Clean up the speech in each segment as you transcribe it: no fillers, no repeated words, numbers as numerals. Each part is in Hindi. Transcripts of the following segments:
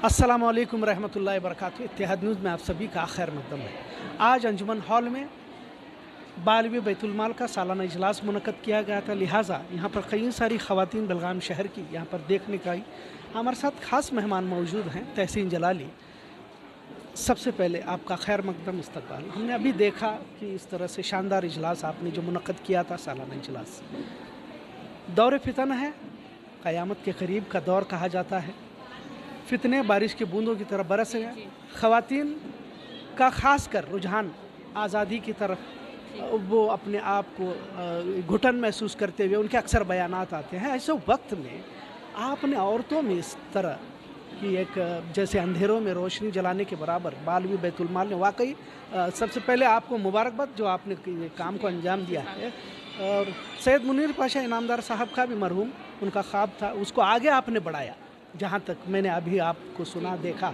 अस्सलामु अलैकुम रहमतुल्लाहि वबरकातुहू। इत्तेहाद न्यूज़ में आप सभी का खैर मकदम है। आज अंजुमन हॉल में बालवी बैतुलमाल का सालाना इजलास मुनक़्क़द किया गया था, लिहाजा यहाँ पर कई सारी ख़वातीन बलगाम शहर की यहाँ पर देखने का आई। हमारे साथ ख़ास मेहमान मौजूद हैं, तहसीन जलाली। सबसे पहले आपका खैर मकदम इस्तकबाल। हमने अभी देखा कि इस तरह से शानदार इजलास आपने जो मुनक़्क़द किया था, सालाना इजलास दौर फितन है, क़यामत के करीब का दौर कहा जाता है। फितने बारिश की बूंदों की तरफ बरस गए। ख़वातीन का ख़ास कर रुझान आज़ादी की तरफ, वो अपने आप को घुटन महसूस करते हुए उनके अक्सर बयानात आते हैं। ऐसे वक्त में आपने औरतों में इस तरह की एक जैसे अंधेरों में रोशनी जलाने के बराबर बालवी बैतुलमाल ने वाकई सबसे पहले आपको मुबारकबाद जो आपने ये काम को अंजाम दिया है। और सैयद मुनीर पाशा इनामदार साहब का भी मरहूम उनका ख्वाब था, उसको आगे आपने बढ़ाया। जहाँ तक मैंने अभी आपको सुना देखा,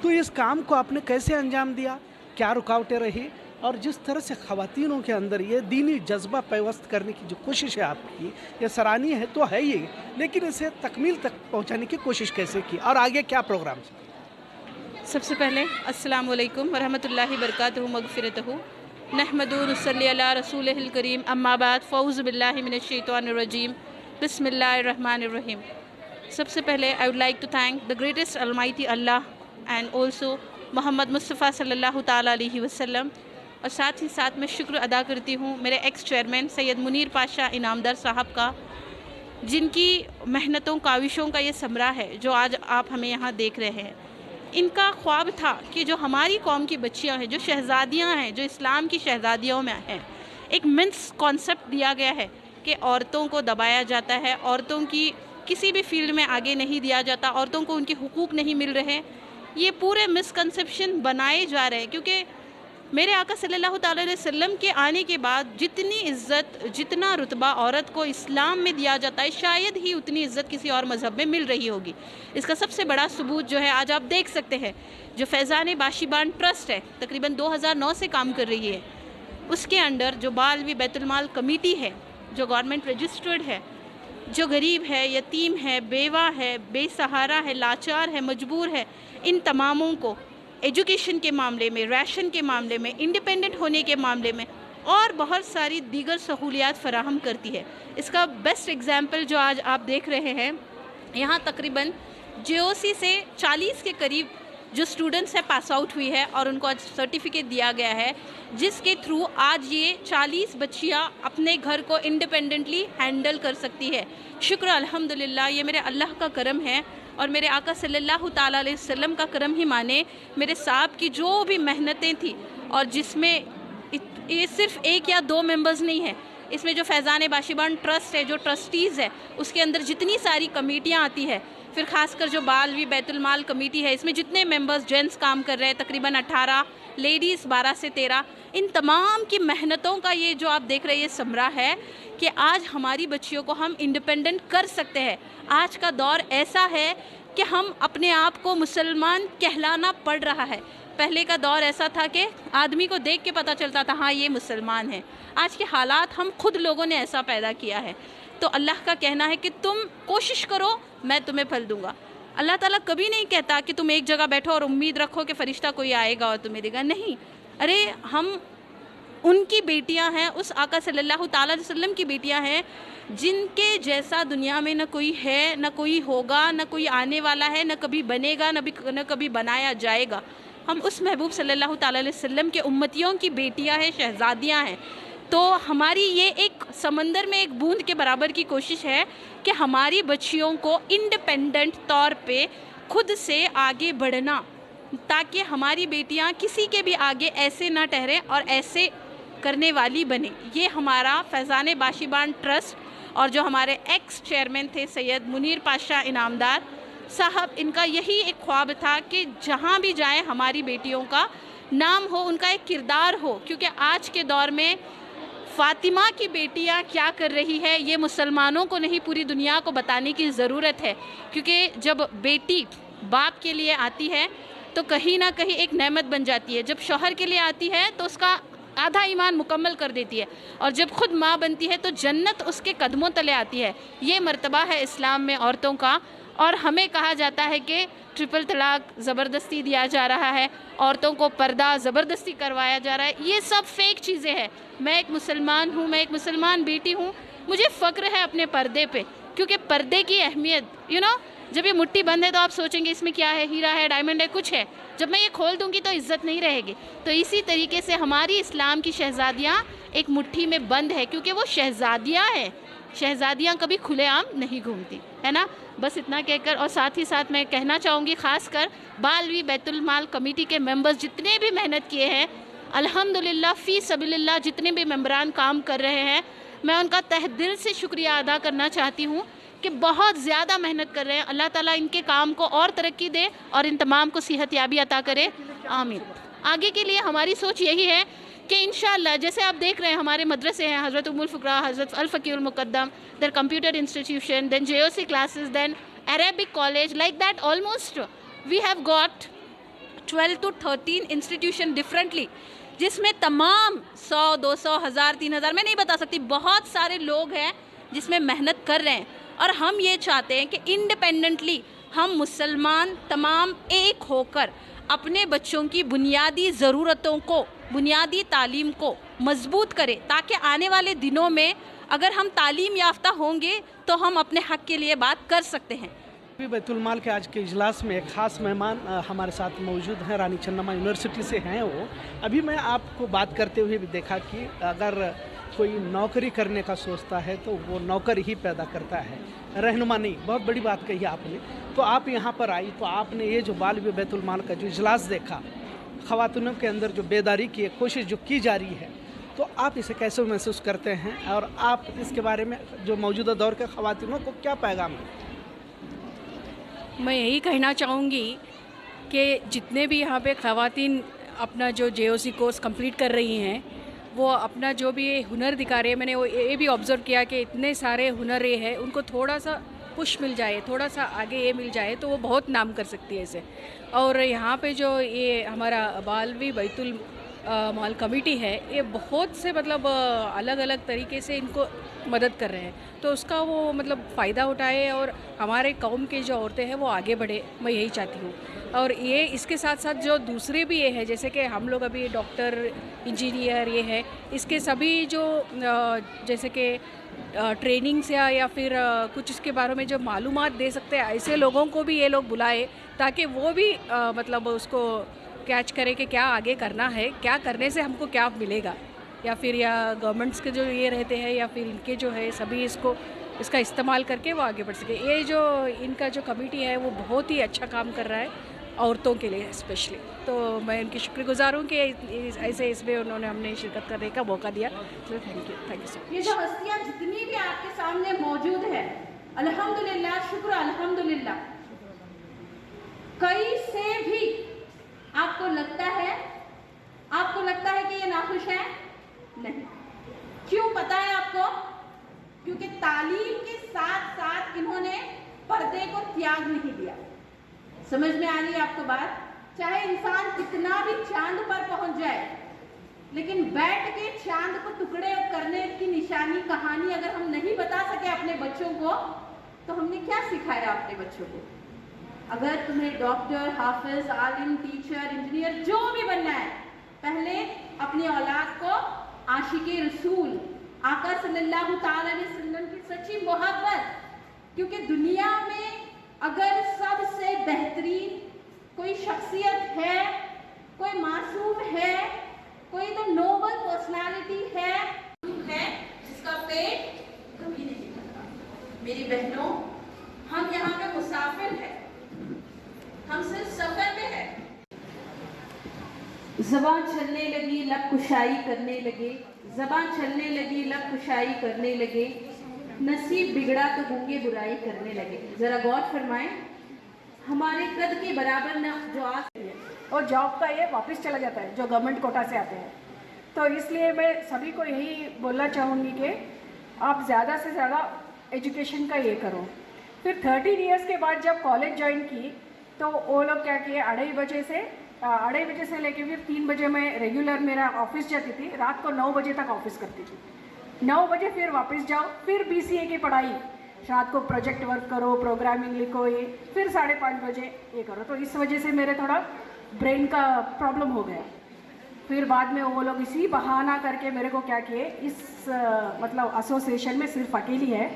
तो इस काम को आपने कैसे अंजाम दिया, क्या रुकावटें रही, और जिस तरह से ख़वातीनों के अंदर ये दीनी जज्बा पैवस्त करने की जो कोशिश है आपकी, ये सराहनीय है तो है ही, लेकिन इसे तकमील तक पहुँचाने की कोशिश कैसे की और आगे क्या प्रोग्राम? सबसे पहले अस्सलामु अलैकुम वरहमतुल्लाहि बरकातुहू मगफिरतहू नहमदु व नुसल्ली अला रसूलिहिल करीम अम्मा बाद फ़ौज़ु बिल्लाहि मिनश शैतानिर रजीम बिस्मिल्लाहिर रहमानिर रहीम। सबसे पहले I would like to thank the greatest almighty Allah and also Muhammad Mustafa सल्लल्लाहु ताला अलैहि वसल्लम, और साथ ही साथ मैं शुक्र अदा करती हूँ मेरे एक्स चेयरमैन सैयद मुनीर पाशा इनामदार साहब का, जिनकी मेहनतों काविशों का ये समरा है जो आज आप हमें यहाँ देख रहे हैं। इनका ख्वाब था कि जो हमारी कौम की बच्चियाँ हैं, जो शहज़ादियाँ हैं, जो इस्लाम की शहज़ादियों में हैं, एक मिस कॉन्सेप्ट दिया गया है कि औरतों को दबाया जाता है, औरतों की किसी भी फील्ड में आगे नहीं दिया जाता, औरतों को उनके हुकूक नहीं मिल रहे। ये पूरे मिसकंसेप्शन बनाए जा रहे हैं, क्योंकि मेरे आका सल्लल्लाहु ताला अलैहि वसल्लम के आने के बाद जितनी इज़्ज़त, जितना रुतबा औरत को इस्लाम में दिया जाता है, शायद ही उतनी इज़्ज़त किसी और मज़हब में मिल रही होगी। इसका सबसे बड़ा सबूत जो है आज आप देख सकते हैं, जो फैज़ान बाशिबान ट्रस्ट है, तकरीबन 2009 से काम कर रही है, उसके अंडर जो बालवी बैतुलमाल कमेटी है, जो गवर्नमेंट रजिस्टर्ड है, जो गरीब है, यतीम है, बेवा है, बेसहारा है, लाचार है, मजबूर है, इन तमामों को एजुकेशन के मामले में, राशन के मामले में, इंडिपेंडेंट होने के मामले में और बहुत सारी दीगर सहूलियात फराहम करती है। इसका बेस्ट एग्ज़ाम्पल जो आज आप देख रहे हैं, यहाँ तकरीबन JOC से 40 के करीब जो स्टूडेंट्स हैं पास आउट हुई है और उनको आज सर्टिफिकेट दिया गया है, जिसके थ्रू आज ये 40 बच्चियाँ अपने घर को इंडिपेंडेंटली हैंडल कर सकती है। शुक्र अल्हम्दुलिल्लाह, ये मेरे अल्लाह का करम है और मेरे आका सल्लल्लाहु ताला अलैहि वसल्लम का करम ही माने। मेरे साहब की जो भी मेहनतें थी, और जिसमें ये सिर्फ एक या दो मेंबर्स नहीं है, इसमें जो फैज़ान बाशिबान ट्रस्ट है, जो ट्रस्टीज़ है, उसके अंदर जितनी सारी कमेटियाँ आती है, फिर खासकर जो बालवी बैतुलमाल कमेटी है, इसमें जितने मेंबर्स जेंट्स काम कर रहे हैं, तकरीबन 18, लेडीज़ 12 से 13, इन तमाम की मेहनतों का ये जो आप देख रहे हैं ये समरा है कि आज हमारी बच्चियों को हम इंडिपेंडेंट कर सकते हैं। आज का दौर ऐसा है कि हम अपने आप को मुसलमान कहलाना पड़ रहा है। पहले का दौर ऐसा था कि आदमी को देख के पता चलता था हाँ ये मुसलमान है। आज के हालात हम खुद लोगों ने ऐसा पैदा किया है। तो अल्लाह का कहना है कि तुम कोशिश करो, मैं तुम्हें फल दूंगा। अल्लाह ताला कभी नहीं कहता कि तुम एक जगह बैठो और उम्मीद रखो कि फ़रिश्ता कोई आएगा और तुम्हें देगा। नहीं, अरे हम उनकी बेटियां हैं, उस आका सल्लल्लाहु ताला अलैहि वसल्लम की बेटियां हैं, जिनके जैसा दुनिया में न कोई है, न कोई होगा, न कोई आने वाला है, न कभी बनेगा, न कभी बनाया जाएगा। हम उस महबूब सल्लल्लाहु ताला अलैहि वसल्लम के उम्मतियों की बेटियां हैं, शहज़ादियां हैं। तो हमारी ये एक समंदर में एक बूंद के बराबर की कोशिश है कि हमारी बच्चियों को इंडिपेंडेंट तौर पे खुद से आगे बढ़ना, ताकि हमारी बेटियां किसी के भी आगे ऐसे ना ठहरें और ऐसे करने वाली बने। ये हमारा फैज़ान बाशिबान ट्रस्ट और जो हमारे एक्स चेयरमैन थे सैयद मुनीर पाशा इनामदार साहब, इनका यही एक ख्वाब था कि जहाँ भी जाएं हमारी बेटियों का नाम हो, उनका एक किरदार हो। क्योंकि आज के दौर में फ़ातिमा की बेटियां क्या कर रही है, ये मुसलमानों को नहीं पूरी दुनिया को बताने की ज़रूरत है। क्योंकि जब बेटी बाप के लिए आती है तो कहीं ना कहीं एक नेमत बन जाती है, जब शौहर के लिए आती है तो उसका आधा ईमान मुकम्मल कर देती है, और जब खुद माँ बनती है तो जन्नत उसके कदमों तले आती है। ये मर्तबा है इस्लाम में औरतों का, और हमें कहा जाता है कि ट्रिपल तलाक ज़बरदस्ती दिया जा रहा है, औरतों को पर्दा ज़बरदस्ती करवाया जा रहा है। ये सब फेक चीज़ें हैं। मैं एक मुसलमान हूँ, मैं एक मुसलमान बेटी हूँ, मुझे फ़क्र है अपने पर्दे पे, क्योंकि पर्दे की अहमियत जब ये मुट्ठी बंद है तो आप सोचेंगे इसमें क्या है, हीरा है, डायमंड है, कुछ है। जब मैं ये खोल दूंगी तो इज़्ज़त नहीं रहेगी। तो इसी तरीके से हमारी इस्लाम की शहज़ादियाँ एक मुट्ठी में बंद है, क्योंकि वो शहज़ादियाँ हैं। शहज़ादियाँ कभी खुलेआम नहीं घूमती, है ना। बस इतना कहकर, और साथ ही साथ मैं कहना चाहूँगी ख़ासकर बालवी बैतुल माल कमेटी के मेंबर्स जितने भी मेहनत किए हैं, अल्हम्दुलिल्लाह फ़ी सबीलिल्लाह, जितने भी मेंबरान काम कर रहे हैं, मैं उनका तहे दिल से शुक्रिया अदा करना चाहती हूँ कि बहुत ज़्यादा मेहनत कर रहे हैं। अल्लाह ताला इनके काम को और तरक्की दे और इन तमाम को सेहतयाबी अता करे, आमीन। आगे के लिए हमारी सोच यही है कि इंशाअल्लाह, जैसे आप देख रहे हैं हमारे मदरसे हैं, हज़रत उम्मुल फ़ुक़रा, हज़रत अल फ़कीरुल मुक़द्दम, then computer institution, then JOC classes, then Arabic college, like that almost we have got 12 to 13 institution differently, जिसमें तमाम 100, 200, 1000, 3000, मैं नहीं बता सकती, बहुत सारे लोग हैं जिसमें मेहनत कर रहे हैं। और हम ये चाहते हैं कि इंडिपेंडेंटली हम मुसलमान तमाम एक होकर अपने बच्चों की बुनियादी ज़रूरतों को, बुनियादी तालीम को मजबूत करें, ताकि आने वाले दिनों में अगर हम तालीम याफ्ता होंगे तो हम अपने हक़ के लिए बात कर सकते हैं। बैतुल माल के आज के इजलास में एक ख़ास मेहमान हमारे साथ मौजूद हैं, रानी चन्नम्मा यूनिवर्सिटी से हैं वो। अभी मैं आपको बात करते हुए भी देखा कि अगर कोई नौकरी करने का सोचता है तो वो नौकर ही पैदा करता है, रहनुमा नहीं। बहुत बड़ी बात कही आपने। तो आप यहाँ पर आई तो आपने ये जो बालवी बैतुल माल का जो इजलास देखा, ख़वातीनों के अंदर जो बेदारी की कोशिश जो की जा रही है, तो आप इसे कैसे महसूस करते हैं और आप इसके बारे में जो मौजूदा दौर के ख़वातीनों को क्या पैगाम है? मैं यही कहना चाहूँगी कि जितने भी यहाँ पे ख़वातीन अपना जो JOC कोर्स कंप्लीट कर रही हैं, वो अपना जो भी हुनर दिखा रहे हैं, मैंने वो ये भी ऑब्ज़र्व किया कि इतने सारे हुनर ये है, उनको थोड़ा सा पुश मिल जाए, थोड़ा सा आगे ये मिल जाए तो वो बहुत नाम कर सकती है इसे। और यहाँ पे जो ये हमारा बालवी बैतुल माल कमेटी है, ये बहुत से मतलब अलग अलग तरीके से इनको मदद कर रहे हैं, तो उसका वो मतलब फ़ायदा उठाए और हमारे कौम के जो औरतें हैं वो आगे बढ़े, मैं यही चाहती हूँ। और ये इसके साथ साथ जो दूसरे भी ये है, जैसे कि हम लोग अभी डॉक्टर, इंजीनियर ये है, इसके सभी जो जैसे कि ट्रेनिंग्स या फिर कुछ इसके बारे में जो मालूमात दे सकते हैं, ऐसे लोगों को भी ये लोग बुलाए ताकि वो भी मतलब उसको कैच करे कि क्या आगे करना है, क्या करने से हमको क्या मिलेगा, या फिर या गवर्नमेंट्स के जो ये रहते हैं या फिर इनके जो है सभी इसका इस्तेमाल करके वो आगे बढ़ सके। ये जो इनका जो कमेटी है वो बहुत ही अच्छा काम कर रहा है औरतों के लिए स्पेशली, तो मैं इनकी शुक्रगुजार हूँ कि ऐसे इसमें उन्होंने हमने शिरकत करने का मौका दिया। तो थैंक यू सो मच। ये जो हस्तियाँ जितनी भी आपके सामने मौजूद है, अल्हम्दुलिल्लाह, शुक्र अल्हम्दुलिल्लाह, कई से भी आपको लगता है कि ये नाखुश है? नहीं। क्यों पता है आपको? क्योंकि तालीम के साथ साथ इन्होंने पर्दे को त्याग नहीं दिया। समझ में आ रही है आपको बात? चाहे इंसान कितना भी चांद पर पहुंच जाए, लेकिन बैठ के चांद को टुकड़े करने की निशानी, कहानी अगर हम नहीं बता सके अपने बच्चों को, तो हमने क्या सिखाया अपने बच्चों को? अगर तुम्हें डॉक्टर, हाफिज, आलिम, टीचर, इंजीनियर जो भी बनना है, पहले अपनी औलाद को आशिके रसूल, आका सल्लल्लाहु ताला अलैहि वसल्लम की सच्ची मोहब्बत, क्योंकि दुनिया में अगर सबसे बेहतरीन कोई शख्सियत है, कोई मासूम है, कोई तो नोबल पर्सनालिटी है जिसका पेट कभी नहीं भरता। मेरी बहनों, हम यहाँ पे मुसाफिर हैं, हम सिर्फ सफर में हैं। ज़बान चलने लगी, लब कुशाई करने लगे, ज़बान चलने लगी, लब कुशाई करने लगे, नसीब बिगड़ा तो गूंगे बुराई करने लगे। ज़रा गौर फरमाएं, हमारे कद के बराबर न जो आज और जॉब का ये वापस चला जाता है जो गवर्नमेंट कोटा से आते हैं। तो इसलिए मैं सभी को यही बोलना चाहूँगी कि आप ज़्यादा से ज़्यादा एजुकेशन का ये करो। फिर 13 इयर्स के बाद जब कॉलेज ज्वाइन की तो वो लोग क्या किए, 2:30 बजे से लेके फिर 3 बजे मैं रेगुलर मेरा ऑफिस जाती थी, रात को 9 बजे तक ऑफिस करती थी। 9 बजे फिर वापस जाओ, फिर BCA की पढ़ाई, रात को प्रोजेक्ट वर्क करो, प्रोग्रामिंग लिखो, ये फिर 5:30 बजे ये करो। तो इस वजह से मेरे थोड़ा ब्रेन का प्रॉब्लम हो गया। फिर बाद में वो लोग इसी बहाना करके मेरे को क्या किए, इस मतलब एसोसिएशन में सिर्फ अकेली है,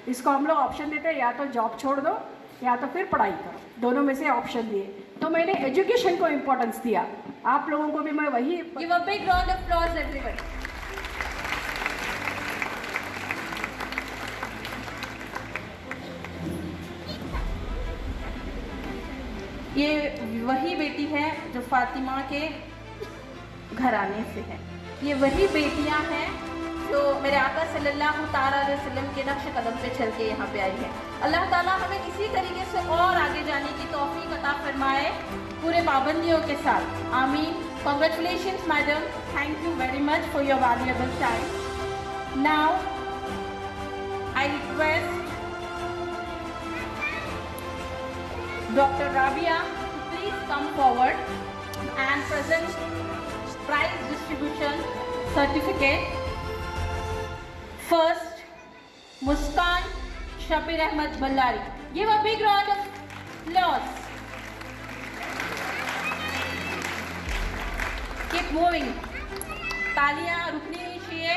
इसको हम लोग ऑप्शन देते हैं, या तो जॉब छोड़ दो या तो फिर पढ़ाई करो, दोनों में से ऑप्शन दिए। तो मैंने एजुकेशन को इम्पोर्टेंस दिया। आप लोगों को भी मैं वही। Give a big round of applause everyone. ये वही बेटी है जो फातिमा के घराने से है। ये वही बेटियां हैं जो मेरे आका सल्लल्लाहु ताला अलैहि वसल्लम के नक्श कदम पे चल के यहाँ पे आई है। अल्लाह ताला हमें इसी तरीके से और आगे जाने की तौफीक अता फरमाए पूरे पाबंदियों के साथ। आमीन। Congratulations madam, thank you very much for your valuable time. Now I request Dr. Rabia to please come forward and present prize distribution certificate. First, Muskan Shabir Ahmed Ballari. Give a big round of applause. Keep moving. तालियां रुकनी नहीं चाहिए।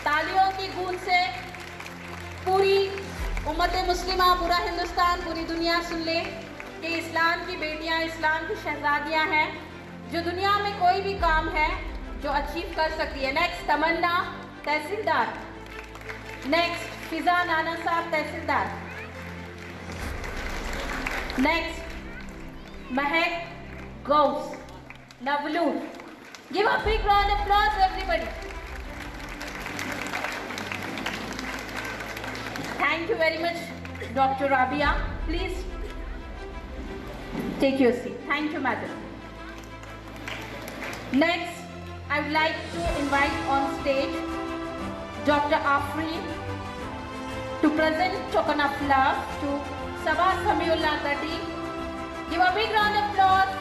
तालियों की गूंज से पूरी उम्मत मुस्लिमा, पूरा हिंदुस्तान, पूरी दुनिया सुन ले कि इस्लाम की बेटियां, इस्लाम की शहजादियां हैं जो दुनिया में कोई भी काम है जो अचीव कर सकती है। नेक्स्ट तमन्ना तहसीलदार। नेक्स्ट फिजा नाना साहब तहसीलदार। Next Mehak Ghaus Navalur. Give a big round of applause everybody. Thank you very much doctor Rabia. Please take your seat. Thank you, madam. Next, I would like to invite on stage Dr. Afreen to present token of love to Sabah Samiullah Tati. Give a big round of applause.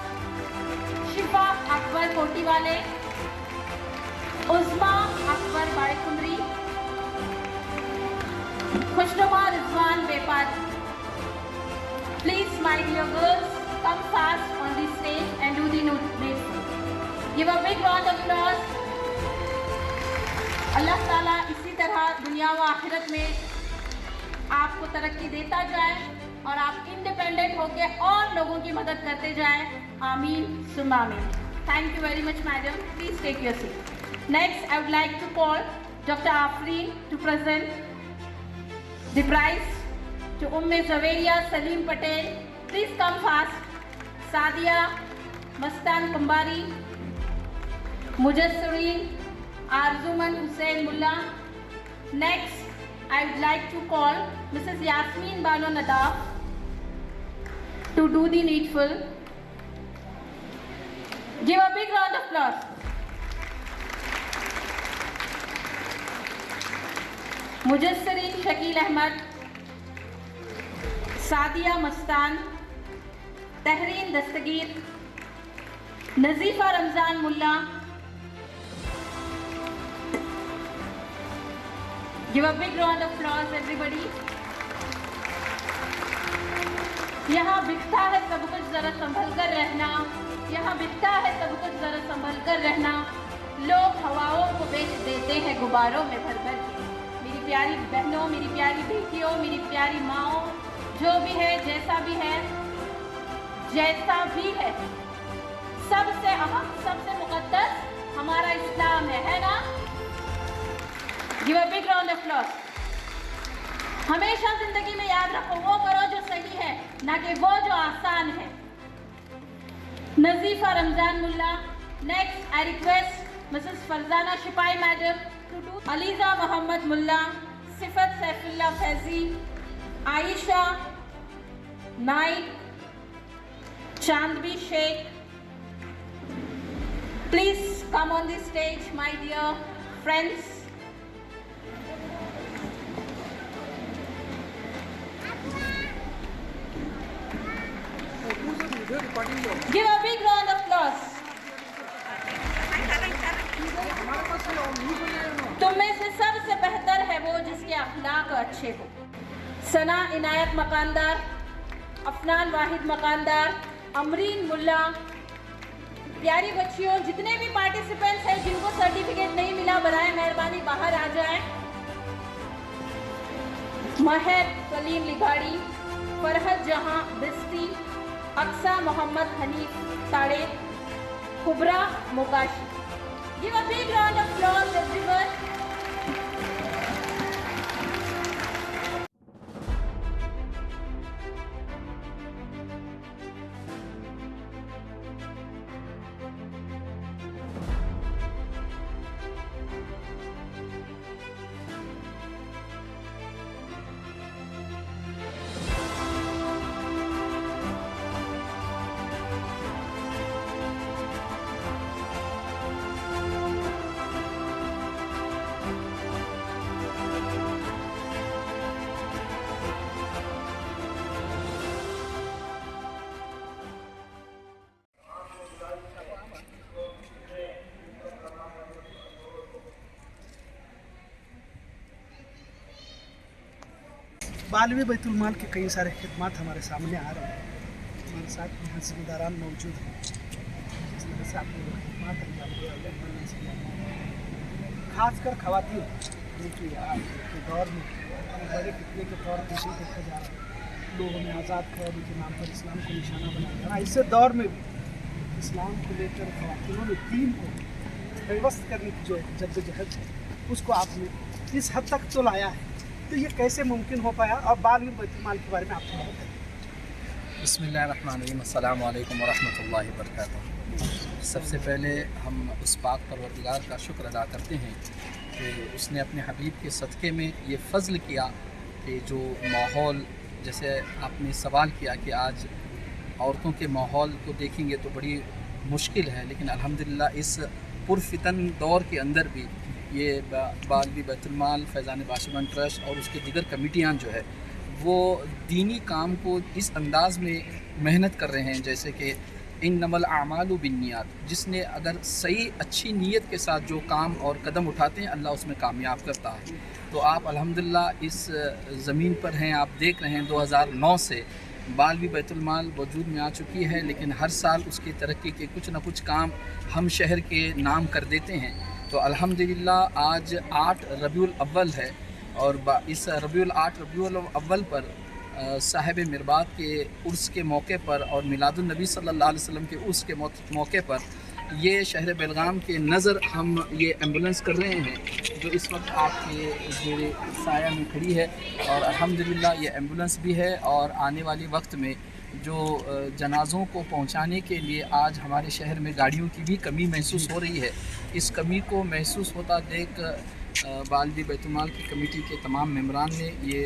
Shifa Akbar Kotiwale, Uzma Akbar Baikundri, Khushnuma Rizwan Bepari. Please, my dear girls, come fast on the stage and do the needful. Give a big round of applause. अल्लाह ताला इसी तरह दुनिया व आखिरत में आपको तरक्की देता जाए और आप इंडिपेंडेंट होकर और लोगों की मदद करते जाएं। आमीन सुम्मा आमीन। Thank you very much, madam. Please take your seat. Next, I would like to call Dr. Afreen to present the prize to Umme Zaveria Salim Patel. Please come fast. Sadia Mastan Kumbari, Mujassareen Arjuman Hussain Mulla. Next, I would like to call Mrs Yasmeen Bano Nadaf to do the needful. Give a big round of applause. Mujassareen Shakeel Ahmed, Sadia Mastan, Tahreen Dastagir, Najifa Ramzan Mulla. Give a big round of applause everybody. यहाँ बिकता है सब कुछ, जरा संभल कर रहना. यहाँ बिकता है सब कुछ, जरा संभल कर रहना. लोग हवाओं को बेच देते हैं गुब्बारों में भर भर के. मेरी प्यारी बहनों, मेरी प्यारी बेटियों, मेरी प्यारी माओ, जो भी है, जैसा भी है, जैसा भी है, सबसे अहम, सबसे मुकद्दस हमारा इस्लाम है ना. Give a big round of applause. हमेशा जिंदगी में याद रखो, वो करो जो सही है, ना कि वो जो आसान है. Najifa Ramzan Mulla. Next, I request Mrs Farzana Shipai madam to do. Aliza Mohammed Mulla, Sifat Saifulla Faizi, Ayesha Naik, Chandbi Sheikh. Please come on the stage, my dear friends. Give a big round of applause. तुम में से सबसे बेहतर है वो जिसके अखलाक अच्छे हो. सना इनायत मकानदार, अफनान वाहिद मकानदार, अमरीन मुल्ला। प्यारी बच्चियों, जितने भी पार्टिसिपेंट्स हैं जिनको सर्टिफिकेट नहीं मिला, बराए मेहरबानी बाहर आ जाएं। महर सलीम लिगाड़ी, फरहत जहां बिस्ती, अक्सा मोहम्मद हनीफ ताड़े, कुबरा Mokashi. Give a big round of applause everyone. Baalveer Betul माल के कई सारे खिदमात हमारे सामने आ रहे हैं। हमारे साथ यहाँ जिम्मेदारान मौजूद हैं, जिस तरह से आपने खिदमात अंजाम दिया, खासकर खवातीन क्योंकि आज के दौर में बड़े फितने के तौर पर भी देखा जा रहा है। लोगों ने आज़ाद क़यादत के नाम पर इस्लाम को निशाना बनाया जा रहा है। ऐसे दौर में भी इस्लाम को लेकर खवातीनों ने दीन को व्यवस्थित करने की जो जद्दोजहद है उसको आपने इस हद तक तो लाया है, तो ये कैसे मुमकिन हो पाया? और बालवी बैतुल माल के बारे में आप थोड़ा बताइए। बिस्मिल्लाहिर्रहमानिर्रहीम, अस्सलामु अलैकुम वरहमतुल्लाहि वबरकातुहू। सबसे पहले हम उस पाक परवरदिगार का शुक्र अदा करते हैं कि उसने अपने हबीब के सदक़े में ये फ़ज़ल किया कि जो माहौल, जैसे आपने सवाल किया कि आज औरतों के माहौल को देखेंगे तो बड़ी मुश्किल है, लेकिन अल्हम्दुलिल्लाह इस पुरफितन दौर के अंदर भी ये बालवी बैतुल माल, फैज़ान बाशिमान ट्रस्ट और उसके दीगर कमिटियाँ जो है वो दीनी काम को इस अंदाज़ में मेहनत कर रहे हैं जैसे कि इन्नमल आमालु बिन्नियात, जिसने अगर सही अच्छी नीयत के साथ जो काम और कदम उठाते हैं अल्लाह उसमें कामयाब करता है। तो आप अल्हम्दुलिल्लाह इस ज़मीन पर हैं, आप देख रहे हैं 2009 से बालवी बैतुल माल वजूद में आ चुकी है, लेकिन हर साल उसकी तरक्की के कुछ न कुछ काम हम शहर के नाम कर देते हैं। तो अल्हम्दुलिल्लाह आज 8 रबीउल अव्वल है और इस 8 रबीउल अव्वल पर साहिब मिरबात के उर्स के मौके पर और मिलादुन नबी सल्लल्लाहु अलैहि वसल्लम के उर्स के मौके पर ये शहर बेलगाम के नज़र हम ये एम्बुलेंस कर रहे हैं जो इस वक्त आपके मेरे साया में खड़ी है। और अल्हम्दुलिल्लाह ये एम्बुलेंस भी है और आने वाले वक्त में जो जनाज़ों को पहुंचाने के लिए आज हमारे शहर में गाड़ियों की भी कमी महसूस हो रही है। इस कमी को महसूस होता देख बालवी बैतुल माल की कमेटी के तमाम मेंबरान ने ये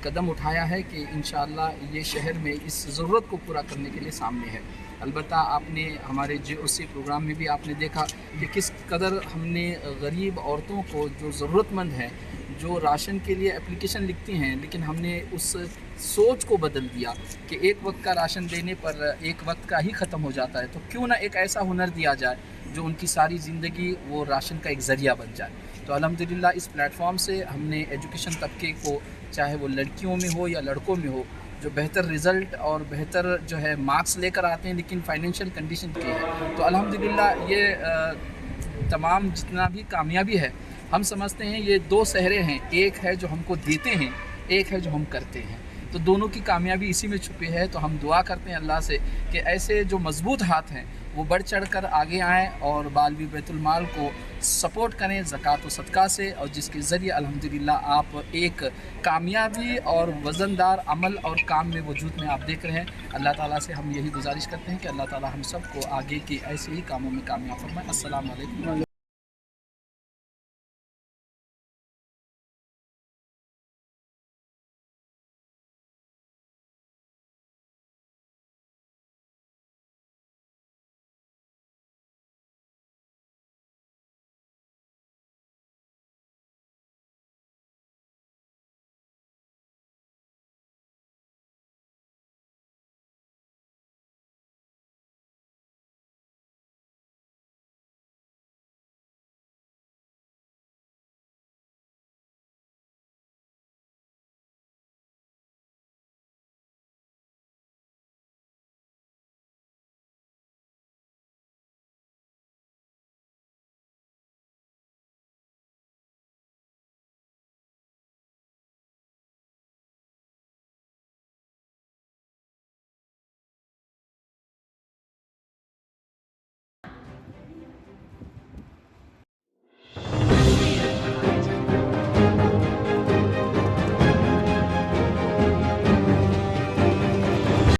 कदम उठाया है कि इंशाअल्लाह ये शहर में इस ज़रूरत को पूरा करने के लिए सामने है। अलबत्ता आपने हमारे JOC प्रोग्राम में भी आपने देखा कि किस कदर हमने गरीब औरतों को जो ज़रूरतमंद हैं, जो राशन के लिए एप्लीकेशन लिखती हैं, लेकिन हमने उस सोच को बदल दिया कि एक वक्त का राशन देने पर एक वक्त का ही ख़त्म हो जाता है, तो क्यों ना एक ऐसा हुनर दिया जाए जो उनकी सारी ज़िंदगी वो राशन का एक ज़रिया बन जाए। तो अल्हम्दुलिल्लाह इस प्लेटफॉर्म से हमने एजुकेशन तबके को, चाहे वो लड़कियों में हो या लड़कों में हो, जो बेहतर रिज़ल्ट और बेहतर जो है मार्क्स लेकर आते हैं लेकिन फाइनेंशियल कंडीशन की है, तो अल्हम्दुलिल्लाह ये तमाम जितना भी कामयाबी है हम समझते हैं ये 2 सहरे हैं, एक है जो हमको देते हैं, एक है जो हम करते हैं, तो दोनों की कामयाबी इसी में छुपी है। तो हम दुआ करते हैं अल्लाह से कि ऐसे जो मजबूत हाथ हैं वो बढ़ चढ़ कर आगे आएँ और बालवी बैतुल माल को सपोर्ट करें ज़कात व सदका से, और जिसके ज़रिए अल्हम्दुलिल्लाह आप एक कामयाबी और वज़नदार अमल और काम में वजूद में आप देख रहे हैं। अल्लाह ताला से हम यही गुजारिश करते हैं कि अल्लाह ताला हम सबको आगे की ऐसे ही कामों में कामयाब फरमाए। अस्सलाम वालेकुम।